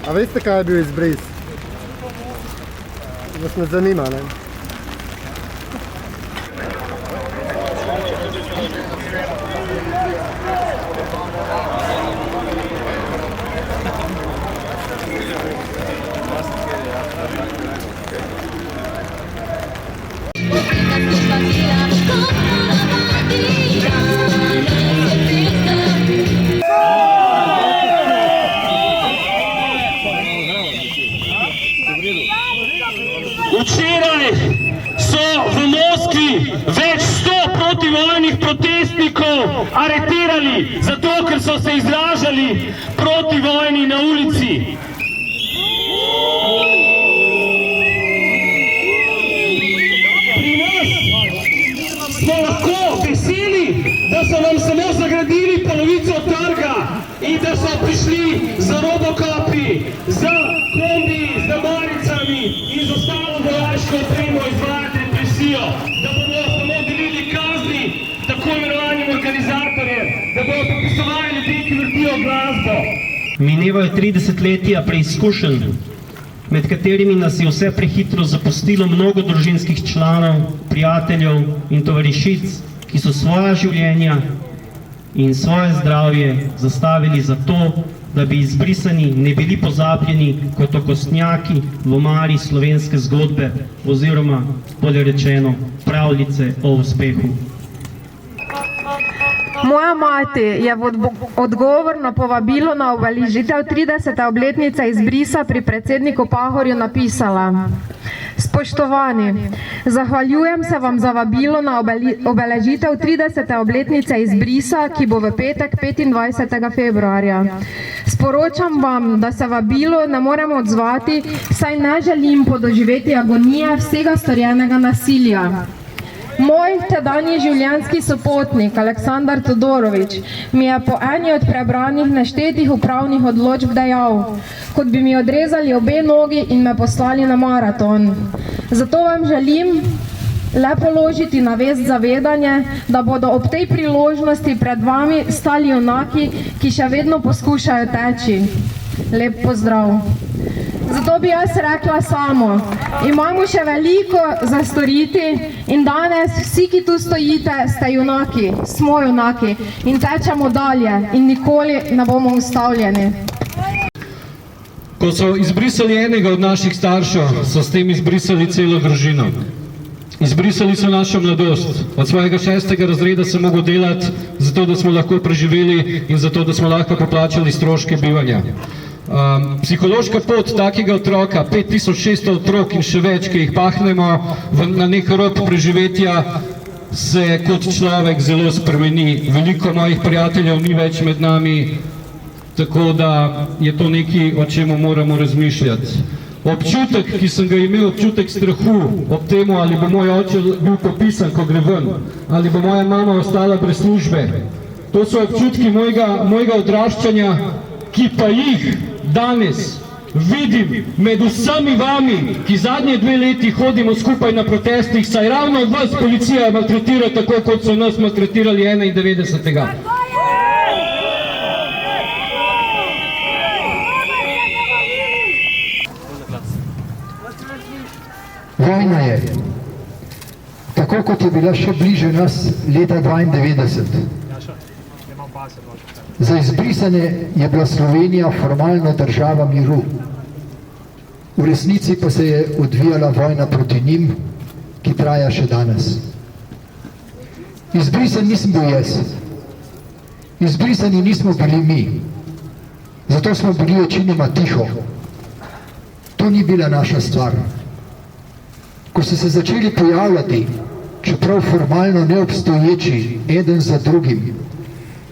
A veste, kaj je bil izbris? Vas me zanima, ne? Včeraj so v Moskvi več 100 protivojnih protestnikov aretirali, zato ker so se izražali proti vojni na ulici. Pri nas smo lahko veseli, da so nam samo zagradili polovico trga in da so prišli za robokopi, za kombi, z maricami in z ostalo vojaško opremo izvajati represijo, da bomo samo delili kazni tako imenovanim organizatorjem, da bomo popisovali ljudi, ki vrtijo glasbo. Minevajo 30 letja preizkušenj, med katerimi nas je vse prehitro zapustilo mnogo družinskih članov, prijateljev in tovarišic, ki so svoja življenja in svoje zdravje zastavili za to, da bi izbrisani ne bili pozabljeni kot okostnjaki v omari slovenske zgodbe oziroma, bolje rečeno, pravljice o uspehu. Moja mati je v odgovor na povabilo na obeležitev 30. obletnice izbrisa pri predsedniku Pahorju napisala: Spoštovani, zahvaljujem se vam za vabilo na obeležitev 30. obletnice izbrisa, ki bo v petek 25. februarja. Sporočam vam, da se vabilo ne moremo odzvati, saj ne želim podoživeti agonije vsega storjenega nasilja. Moj tedanji življenjski sopotnik, Aleksandar Todorović, mi je po eni od prebranih neštetih upravnih odločb dejal, kot bi mi odrezali obe nogi in me poslali na maraton. Zato vam želim le položiti na vest zavedanje, da bodo ob tej priložnosti pred vami stali junaki, ki še vedno poskušajo teči. Lep pozdrav. Zato bi jaz rekla samo, imamo še veliko za storiti in danes vsi, ki tu stojite, ste junaki, smo junaki in tečemo dalje in nikoli ne bomo ustavljeni. Ko so izbrisali enega od naših staršev, so s tem izbrisali celo družino. Izbrisali so našo mladost. Od svojega 6. razreda sem mogel delati, zato da smo lahko preživeli in zato da smo lahko poplačali stroške bivanja. Psihološka pot takega otroka, 5600 otrok in še več, ki jih pahnemo na nek rob preživetja, se kot človek zelo spremeni. Veliko mojih prijateljev ni več med nami, tako da je to nekaj, o čemu moramo razmišljati. Občutek, ki sem ga imel, občutek strahu ob temu, ali bo moj oče bil popisan, ko gre ven, ali bo moja mama ostala brez službe. To so občutki mojega odraščanja, ki pa jih danes vidim med vsemi vami, ki zadnje 2 leti hodimo skupaj na protestih, saj ravno vas policija maltretira tako, kot so nas maltretirali 91. Vojna je, tako kot je bila še bliže nas leta 92. Za izbrisane je bila Slovenija formalno država miru. V resnici pa se je odvijala vojna proti njim, ki traja še danes. Izbrisan nisem bil jaz. Izbrisani nismo bili mi. Zato smo bili večinoma tiho. To ni bila naša stvar. Ko so se začeli pojavljati, čeprav formalno neobstoječi, eden za drugim,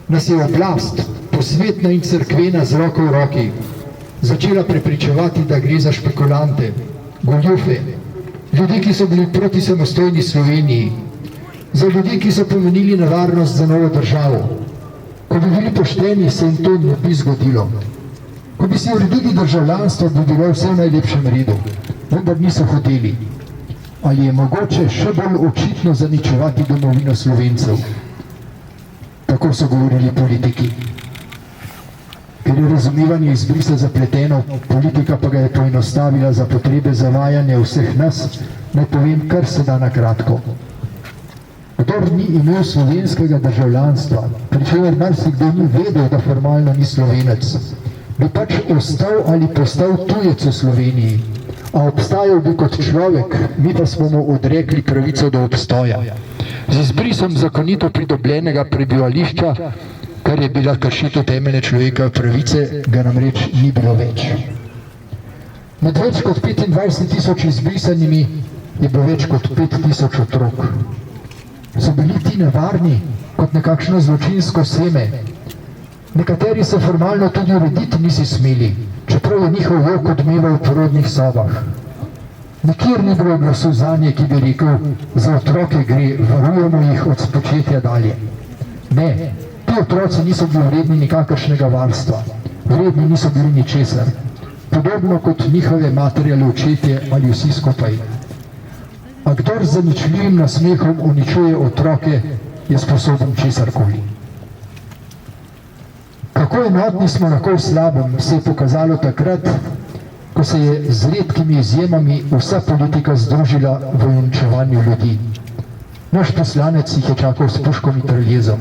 nas je oblast, posvetna in cerkvena z roko v roki, začela prepričevati, da gre za špekulante, goljufe, ljudi, ki so bili proti samostojni Sloveniji, za ljudi, ki so pomenili nevarnost za novo državo. Ko bi bili pošteni, se jim to ne bi zgodilo. Ko bi si uredili državljanstvo, bi bilo vse v najlepšem redu, vendar niso hoteli. Ali je mogoče še bolj očitno zaničevati domovino Slovencev? Tako so govorili politiki. Ker je razumevanje izbrisa zapleteno, politika pa ga je poenostavila za potrebe zavajanja vseh nas, naj povem kar se da na kratko. Kdor ni imel slovenskega državljanstva, pri čemer marsikdo ni vedel, da formalno ni Slovenec, bi pač ostal ali postal tujec v Sloveniji, a obstajal bi kot človek, mi pa smo mu odrekli pravico do obstoja. Z izbrisom zakonito pridobljenega prebivališča, kar je bila kršitev temeljne človekove pravice, ga namreč ni bilo več. Med več kot 25.000 izbrisanimi je bilo več kot 5.000 otrok. So bili ti nevarni kot nekakšno zločinsko seme? Nekateri se formalno tudi urediti nisi smeli, čeprav je njihov jok odmeval v porodnih sobah. Nikjer ni bilo glasu zanje, ki bi rekel, za otroke gre, varujemo jih od spočetja dalje. Ne, ti otroci niso bili vredni nikakršnega varstva, vredni niso bili ničesar, podobno kot njihove matere ali očetje ali vsi skupaj. A kdor z zaničljivim nasmehom uničuje otroke, je sposoben česarkoli. Kako enotni smo lahko v slabem, se je pokazalo takrat, ko se je z redkimi izjemami vsa politika združila v uničevanju ljudi. Naš poslanec jih je čakal s puškom in mitraljezom.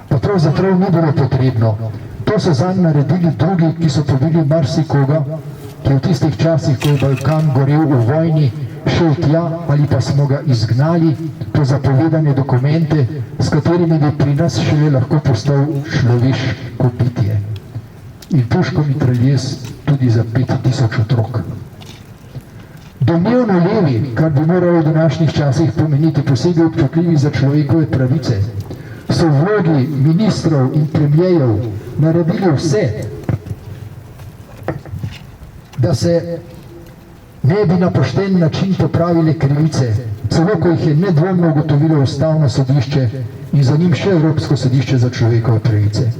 Pa pravzaprav ni bilo potrebno. To so zanj naredili drugi, ki so pobili marsikoga, ki je v tistih časih, ko je Balkan gorel v vojni, šel tja ali pa smo ga izgnali po zapovedane dokumente, s katerimi bi pri nas šele lahko postal človeško bitje. In puško mitraljez tudi za 5.000 otrok. Domnevno levi, kar bi moralo v današnjih časih pomeniti posebej občutljivi za človekove pravice, so v vlogi ministrov in premijejev naredili vse, da se ne bi na pošten način popravile krivice, celo ko jih je nedvomno ugotovilo Ustavno sodišče in za njim še Evropsko sodišče za človekove pravice.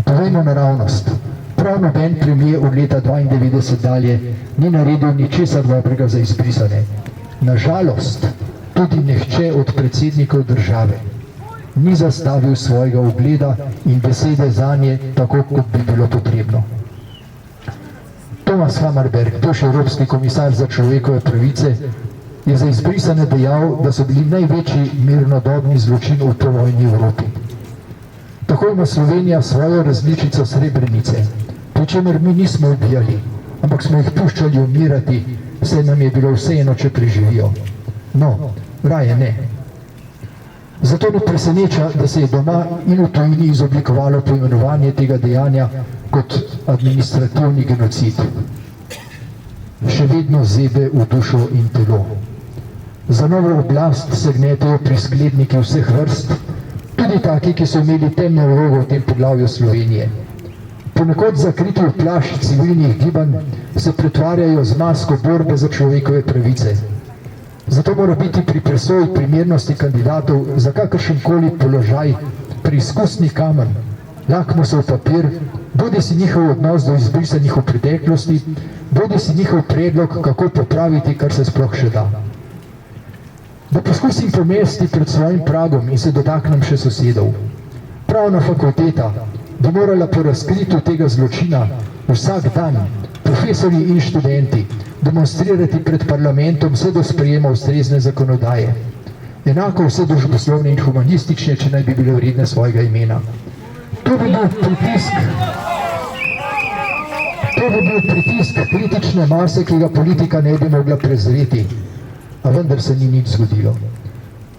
Povejmo naravnost, prav noben premier od leta 1992 dalje ni naredil ničesar dobrega za izbrisane. Nažalost, tudi nihče od predsednikov države ni zastavil svojega ugleda in besede zanje tako, kot bi bilo potrebno. Thomas Hammarberg, toš Evropski komisar za človekove pravice, je za izbrisane dejal, da so bili največji mirnodobni zločin v povojni Evropi. Tako ima Slovenija svojo različico Srebrenice, pri čemer mi nismo ubijali, ampak smo jih puščali umirati, saj nam je bilo vseeno, če preživijo. No, raje ne. Zato ne preseneča, da se je doma in v tujini izoblikovalo poimenovanje tega dejanja kot administrativni genocid. Še vedno zebe v dušo in telo. Za novo oblast se gnetejo priskledniki vseh vrst, tudi taki, ki so imeli temno vlogo v tem poglavju Slovenije. Ponekod zakriti v plašč civilnih gibanj se pretvarjajo z masko borbe za človekove pravice. Zato mora biti pri presoji primernosti kandidatov za kakršenkoli položaj preizkusni kamen, lakmusov papir, bodi si njihov odnos do izbrisanih v preteklosti, bodi si njihov predlog, kako popraviti, kar se sploh še da. Da poskusim pomesti pred svojim pragom in se dotaknem še sosedov. Pravna fakulteta bi morala po razkritju tega zločina vsak dan, profesorji in študenti, demonstrirati pred parlamentom vse do sprejema ustrezne zakonodaje. Enako vse družboslovne in humanistične, če naj bi bile vredne svojega imena. To bi bil pritisk kritične mase, ki ga politika ne bi mogla prezreti, a vendar se ni nič zgodilo.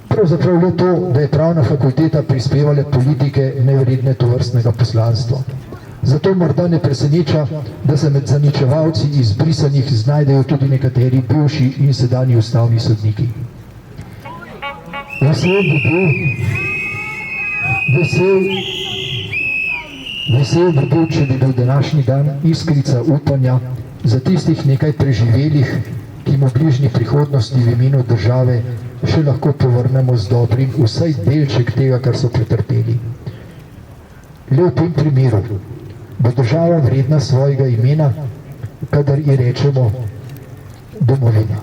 Pravzaprav le to, da je pravna fakulteta prispevala politike nevredne tovrstnega poslanstva. Zato morda ne preseneča, da se med zaničevalci izbrisanih znajdejo tudi nekateri bivši in sedanji ustavni sodniki. Vesel bi bil, če bi bil današnji dan iskrica upanja za tistih nekaj preživelih, ki jim v bližnji prihodnosti v imenu države še lahko povrnemo z dobrim vsaj delček tega, kar so pretrpeli. Le v tem primeru bo država vredna svojega imena, kadar ji rečemo domovina.